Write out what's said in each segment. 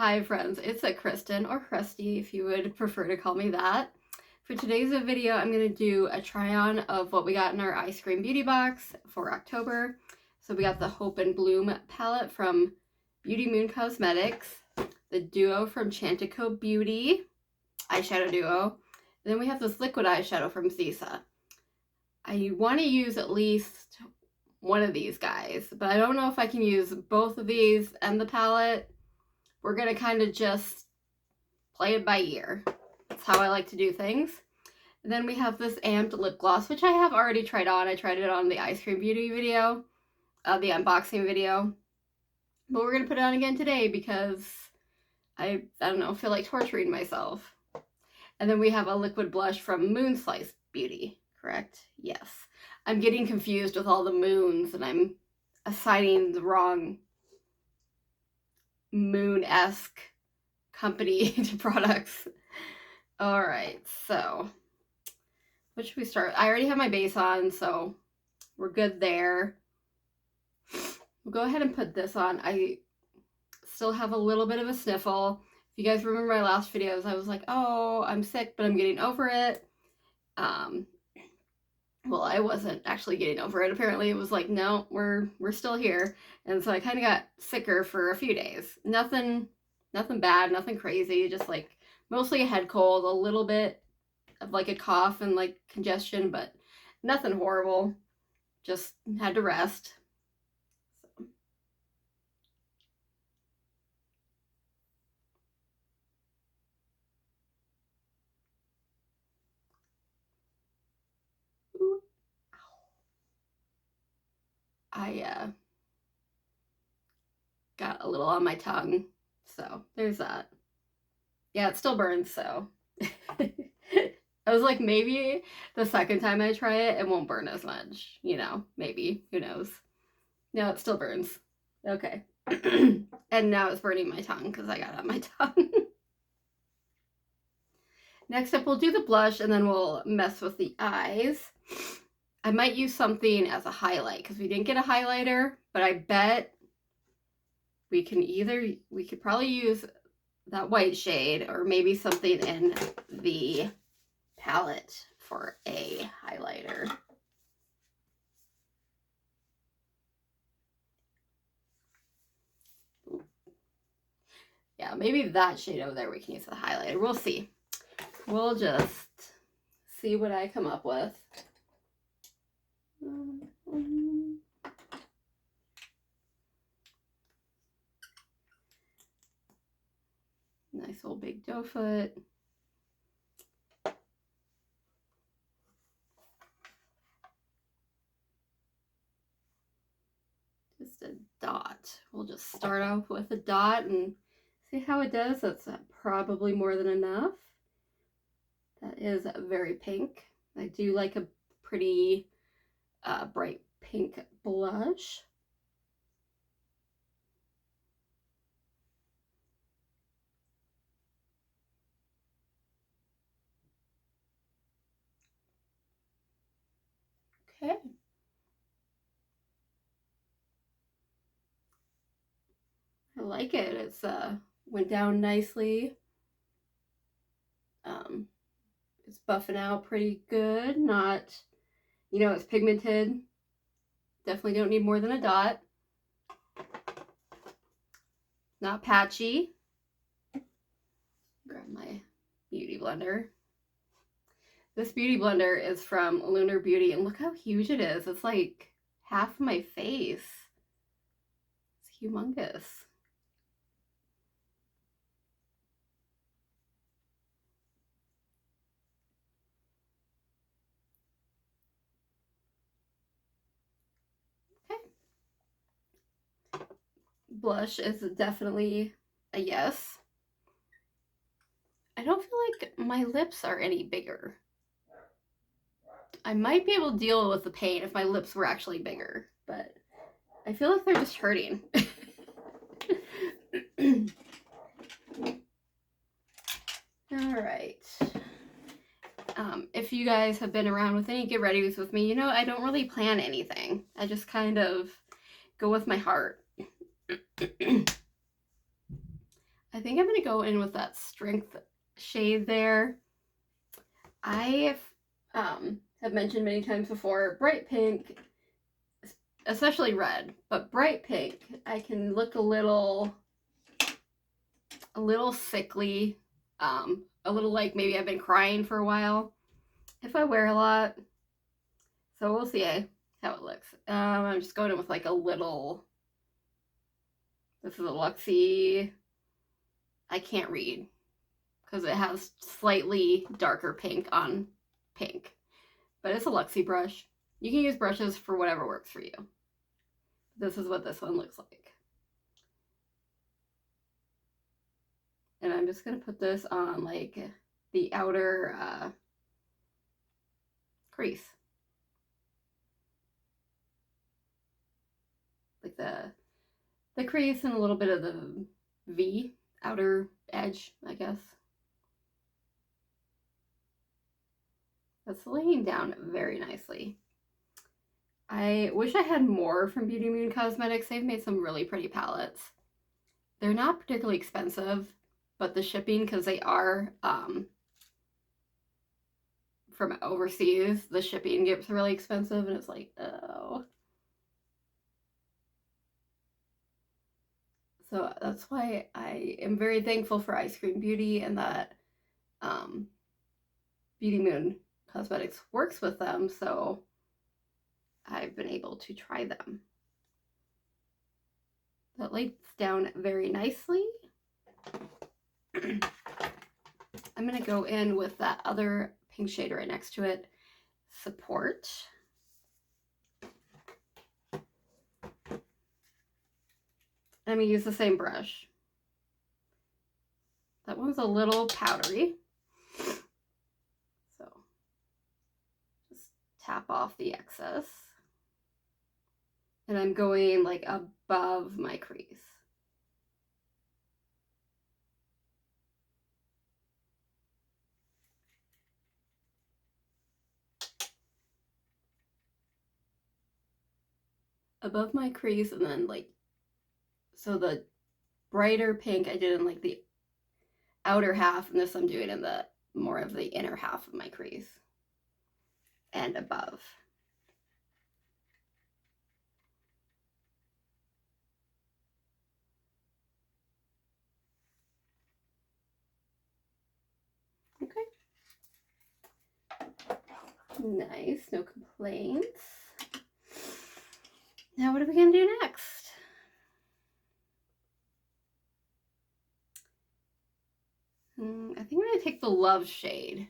Hi friends, it's a Kristen, or Krusty if you would prefer to call me that. For today's video, I'm going to do a try-on of what we got in our Eyescream beauty box for October. So we got the Hope and Bloom palette from Beauty Moon Cosmetics, the duo from Chantico Beauty, eyeshadow duo, and then we have this liquid eyeshadow from Zisa. I want to use at least one of these guys, but I don't know if I can use both of these and the palette. We're going to kind of just play it by ear. That's how I like to do things. And then we have this Amped lip gloss, which I have already tried on. I tried it on the Eyescream beauty video, the unboxing video. But we're going to put it on again today because I don't know, feel like torturing myself. And then we have a liquid blush from Moonslice Beauty, correct? Yes. I'm getting confused with all the moons and I'm assigning the wrong moon-esque company to products. All right, so what should we start? I already have my base on, so we're good there. We'll go ahead and put this on. I still have a little bit of a sniffle. If you guys remember my last videos, I was like, oh, I'm sick, but I'm getting over it. Well, I wasn't actually getting over it. Apparently it was like, no, we're still here. And so I kind of got sicker for a few days. Nothing bad, nothing crazy, just like mostly a head cold, a little bit of like a cough and like congestion, but nothing horrible. Just had to rest. So. I got a little on my tongue, so there's that. Yeah, it still burns, so. I was like, maybe the second time I try it, it won't burn as much. You know, maybe. Who knows? No, it still burns. Okay. And now it's burning my tongue because I got it on my tongue. Next up, we'll do the blush and then we'll mess with the eyes. I might use something as a highlight because we didn't get a highlighter, but I bet we could probably use that white shade or maybe something in the palette for a highlighter. Yeah, maybe that shade over there we can use the highlighter. We'll see. We'll just see what I come up with. Nice old big doe foot. Just a dot. We'll just start off with a dot and see how it does. That's probably more than enough. That is very pink. I do like a pretty bright pink blush. Okay. I like it. It's went down nicely. It's buffing out pretty good. Not, you know, it's pigmented. Definitely don't need more than a dot. Not patchy. Grab my beauty blender. This beauty blender is from Lunar Beauty, and look how huge it is. It's like half my face. It's humongous. Okay. Blush is definitely a yes. I don't feel like my lips are any bigger. I might be able to deal with the pain if my lips were actually bigger, but I feel like they're just hurting. All right. If you guys have been around with any get readies with me, you know I don't really plan anything. I just kind of go with my heart. I I think I'm going to go in with that Strength shade there. I have mentioned many times before, bright pink, especially red, but bright pink, I can look a little sickly, a little like maybe I've been crying for a while if I wear a lot. So we'll see how it looks. I'm just going in with like a little, this is a Luxie, I can't read because it has slightly darker pink on pink, but it's a Luxie brush. You can use brushes for whatever works for you. This is what this one looks like. And I'm just going to put this on like the outer crease. Like the crease and a little bit of the V, outer edge, I guess. That's laying down very nicely. I wish I had more from Beauty Moon Cosmetics. They've made some really pretty palettes. They're not particularly expensive, but the shipping, because they are from overseas, the shipping gets really expensive, and it's like, oh. So that's why I am very thankful for Eyescream Beauty and that Beauty Moon Cosmetics works with them, so I've been able to try them. That lays down very nicely. I'm going to go in with that other pink shade right next to it, Support. I'm going to use the same brush. That one's a little powdery. So just tap off the excess. And I'm going like above my crease. Above my crease, and then like, so the brighter pink I did in like the outer half, and this I'm doing in the more of the inner half of my crease and above. Okay. Nice, no complaints. Now what are we gonna do next? I think I'm gonna take the Love shade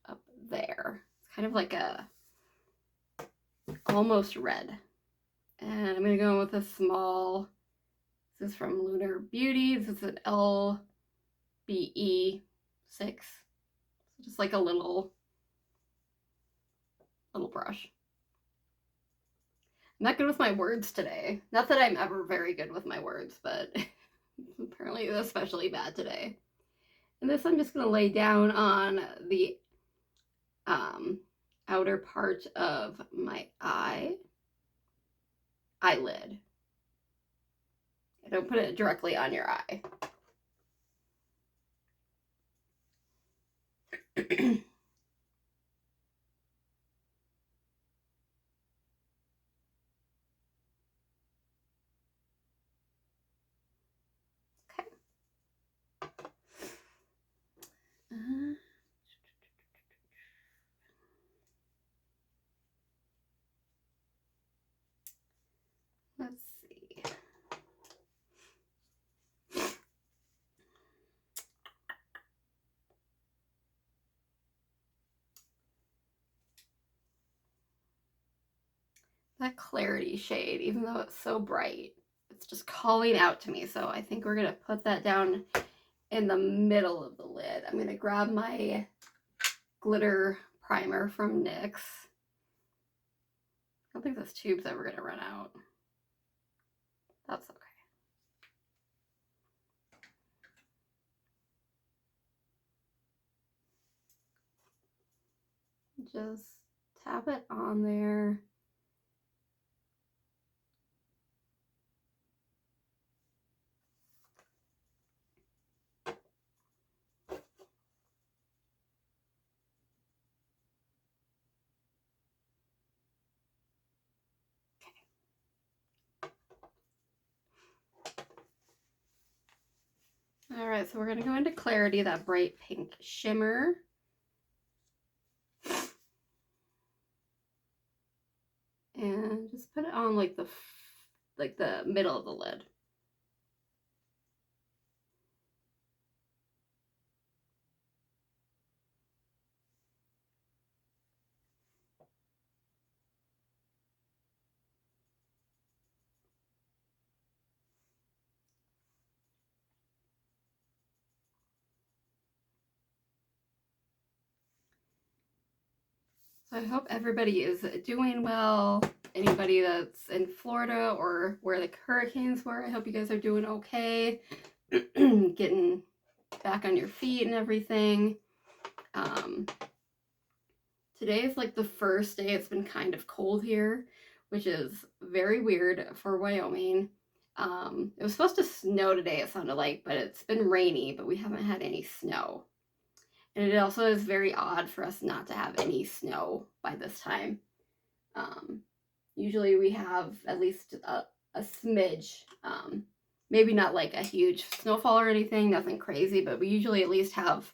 up there. It's kind of like a almost red. And I'm gonna go with a small, this is from Lunar Beauty. This is an LBE 6. Just like a little brush. I'm not good with my words today. Not that I'm ever very good with my words, but apparently especially bad today. And this I'm just going to lay down on the outer part of my eyelid. Don't put it directly on your eye. Let's see. That Clarity shade, even though it's so bright, it's just calling out to me. So I think we're going to put that down in the middle of the lid. I'm going to grab my glitter primer from NYX. I don't think this tube's ever going to run out. That's okay. Just tap it on there. All right, so we're gonna go into Clarity, that bright pink shimmer. And just put it on like the middle of the lid. So I hope everybody is doing well. Anybody that's in Florida or where the hurricanes were, I hope you guys are doing okay. Getting back on your feet and everything. Today is like the first day it's been kind of cold here, which is very weird for Wyoming. It was supposed to snow today, it sounded like, but it's been rainy, but we haven't had any snow. And it also is very odd for us not to have any snow by this time. Usually we have at least a smidge, maybe not like a huge snowfall or anything, nothing crazy, but we usually at least have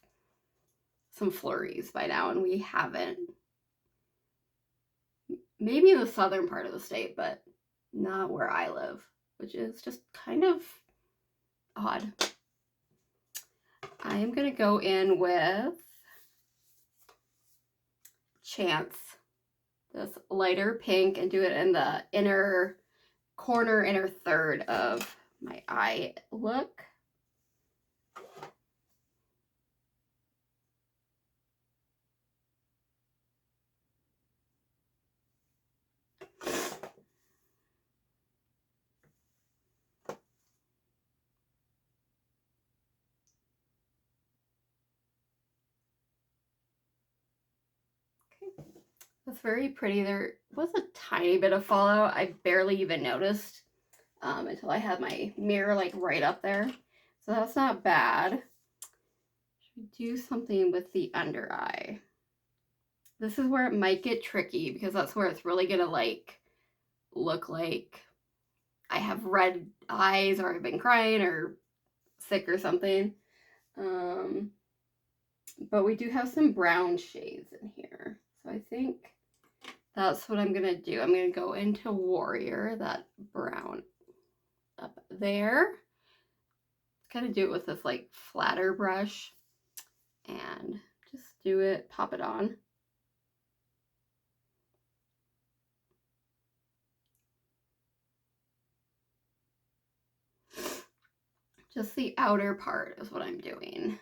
some flurries by now, and we haven't. Maybe in the southern part of the state, but not where I live, which is just kind of odd. I am going to go in with Chance, this lighter pink, and do it in the inner corner, inner third of my eye look. That's very pretty. There was a tiny bit of fallout. I barely even noticed until I had my mirror like right up there. So that's not bad. Should we do something with the under eye? This is where it might get tricky because that's where it's really gonna like look like I have red eyes or I've been crying or sick or something. But we do have some brown shades in here. So I think that's what I'm gonna do. I'm gonna go into Warrior, that brown up there. Kind of do it with this like flatter brush and just do it, pop it on. Just the outer part is what I'm doing.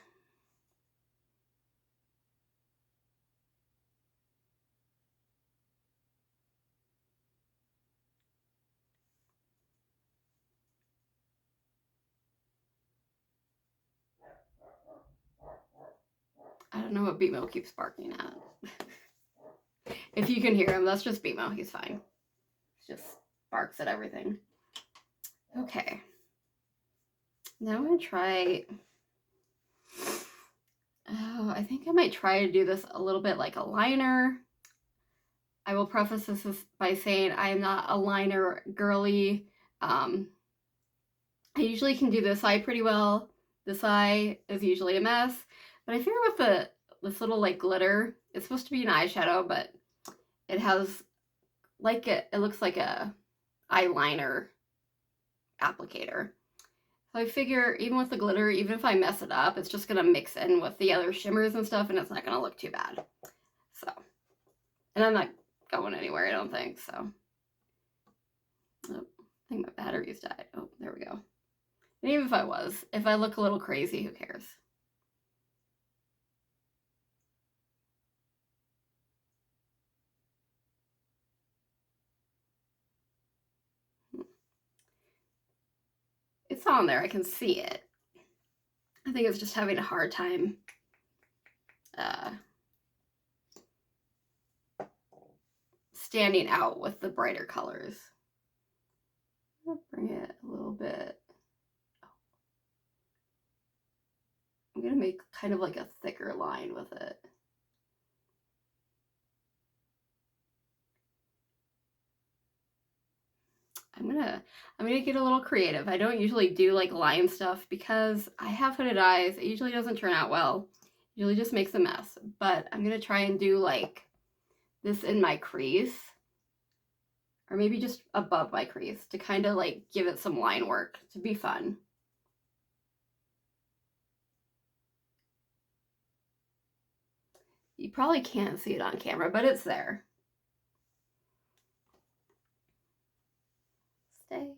I don't know what BMO keeps barking at. If you can hear him, that's just BMO. He's fine. He just barks at everything. Okay. Now I'm going to try... Oh, I think I might try to do this a little bit like a liner. I will preface this by saying I am not a liner girly. I usually can do this eye pretty well. This eye is usually a mess. But I figure with this little like glitter, it's supposed to be an eyeshadow, but it has like it looks like a eyeliner applicator. So I figure even with the glitter, even if I mess it up, it's just gonna mix in with the other shimmers and stuff and it's not gonna look too bad. So, and I'm not going anywhere, I don't think, so. Oh, I think my battery's died. Oh, there we go. And even if I look a little crazy, who cares? It's on there, I can see it. I think it's just having a hard time standing out with the brighter colors. I'll bring it a little bit. I'm gonna make kind of like a thicker line with it. I'm gonna get a little creative. I don't usually do like line stuff because I have hooded eyes. It usually doesn't turn out well. It usually just makes a mess. But I'm gonna try and do like this in my crease, or maybe just above my crease, to kind of like give it some line work to be fun. You probably can't see it on camera, but it's there. Stay.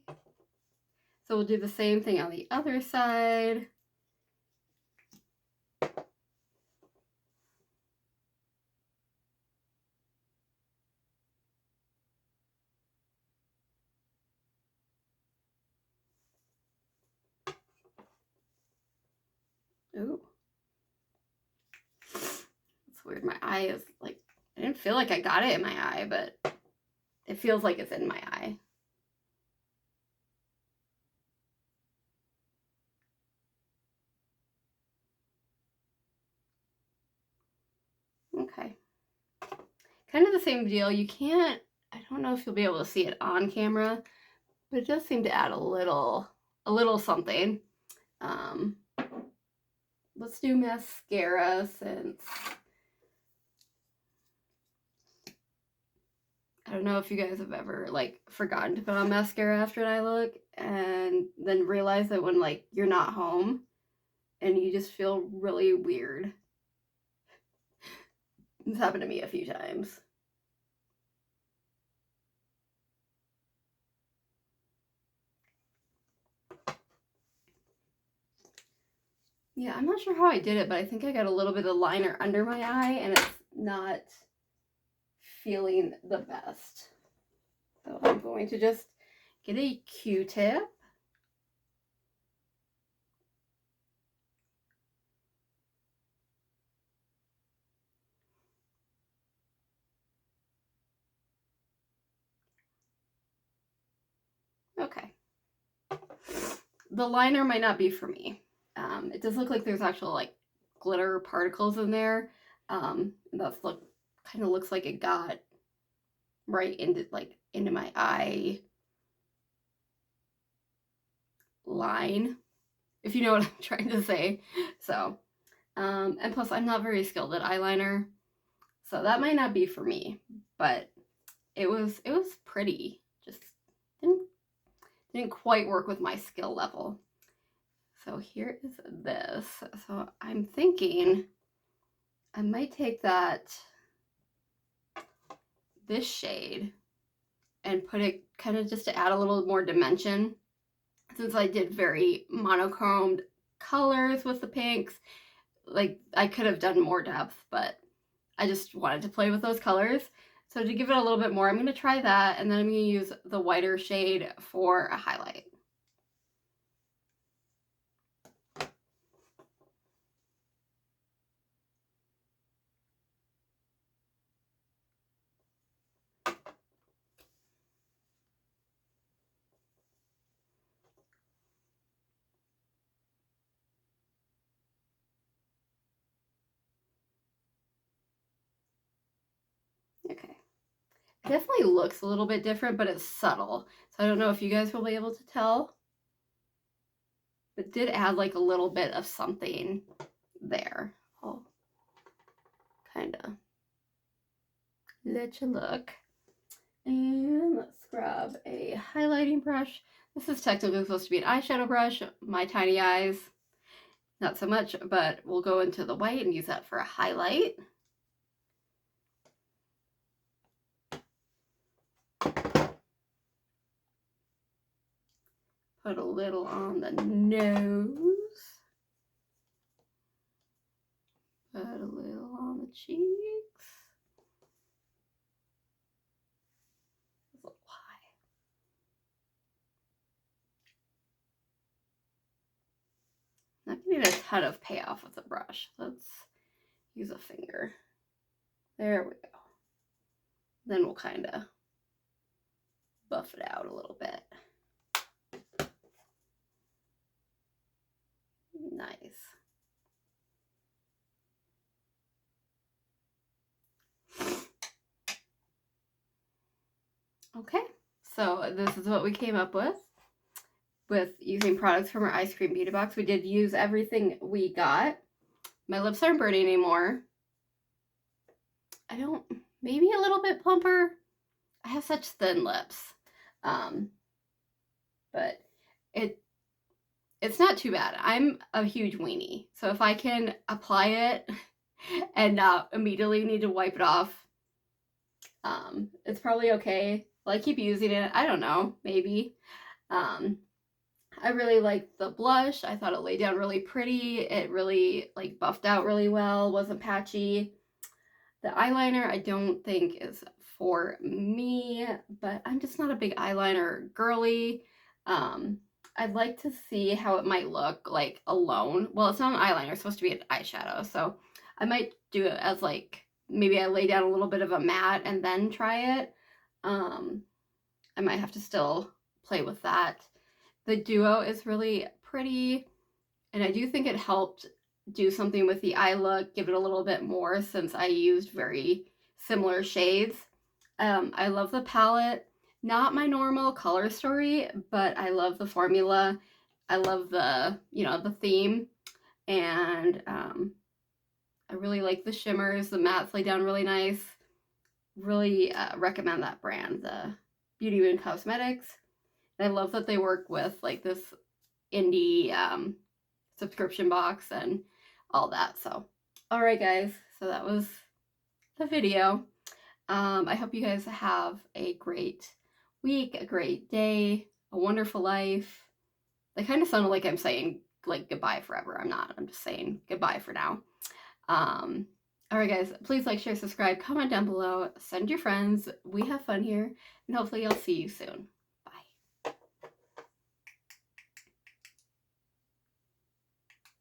So we'll do the same thing on the other side. Ooh. It's weird. My eye is like, I didn't feel like I got it in my eye, but it feels like it's in my eye. Okay. Kind of the same deal. You can't, I don't know if you'll be able to see it on camera, but it does seem to add a little something. Let's do mascara since I don't know if you guys have ever like forgotten to put on mascara after an eye look and then realize that when like you're not home and you just feel really weird. It's happened to me a few times. Yeah, I'm not sure how I did it, but I think I got a little bit of liner under my eye and it's not feeling the best. So I'm going to just get a Q-tip. Okay. The liner might not be for me. It does look like there's actual like glitter particles in there. That's kind of looks like it got right into my eye line, if you know what I'm trying to say. So, and plus I'm not very skilled at eyeliner, so that might not be for me, but it was pretty. Just didn't quite work with my skill level. So here is this. So I'm thinking I might take this shade and put it kind of just to add a little more dimension. Since I did very monochromed colors with the pinks, like I could have done more depth, but I just wanted to play with those colors. So to give it a little bit more, I'm going to try that, and then I'm going to use the whiter shade for a highlight. Okay. It definitely looks a little bit different, but it's subtle. So I don't know if you guys will be able to tell. But it did add like a little bit of something there. I'll kind of let you look. And let's grab a highlighting brush. This is technically supposed to be an eyeshadow brush. My tiny eyes, not so much, but we'll go into the white and use that for a highlight. Put a little on the nose. Put a little on the cheeks. It's a little high. Not getting a ton of payoff with the brush. Let's use a finger. There we go. Then we'll kind of buff it out a little bit. Nice. Okay, So this is what we came up with using products from our Eyescream beauty box. We did use everything we got. My lips aren't burning anymore. Maybe a little bit plumper. I have such thin lips. But it's not too bad. I'm a huge weenie. So if I can apply it and not immediately need to wipe it off, it's probably okay. Will I keep using it? I don't know, maybe. I really liked the blush. I thought it laid down really pretty. It really like buffed out really well, wasn't patchy. The eyeliner I don't think is for me, but I'm just not a big eyeliner girly. I'd like to see how it might look like alone. Well, it's not an eyeliner, it's supposed to be an eyeshadow, so I might do it as like, maybe I lay down a little bit of a matte and then try it. I might have to still play with that. The duo is really pretty, and I do think it helped do something with the eye look, give it a little bit more since I used very similar shades. I love the palette. Not my normal color story, but I love the formula. I love the, the theme, and I really like the shimmers. The mattes lay down really nice. Really recommend that brand, the Beauty Moon Cosmetics. And I love that they work with like this indie subscription box and all that. So, all right, guys. So that was the video. I hope you guys have a great week, a great day, a wonderful life. That kind of sounded like I'm saying like goodbye forever. I'm not. I'm just saying goodbye for now. All right, guys. Please like, share, subscribe, comment down below, send your friends. We have fun here, and hopefully I'll see you soon.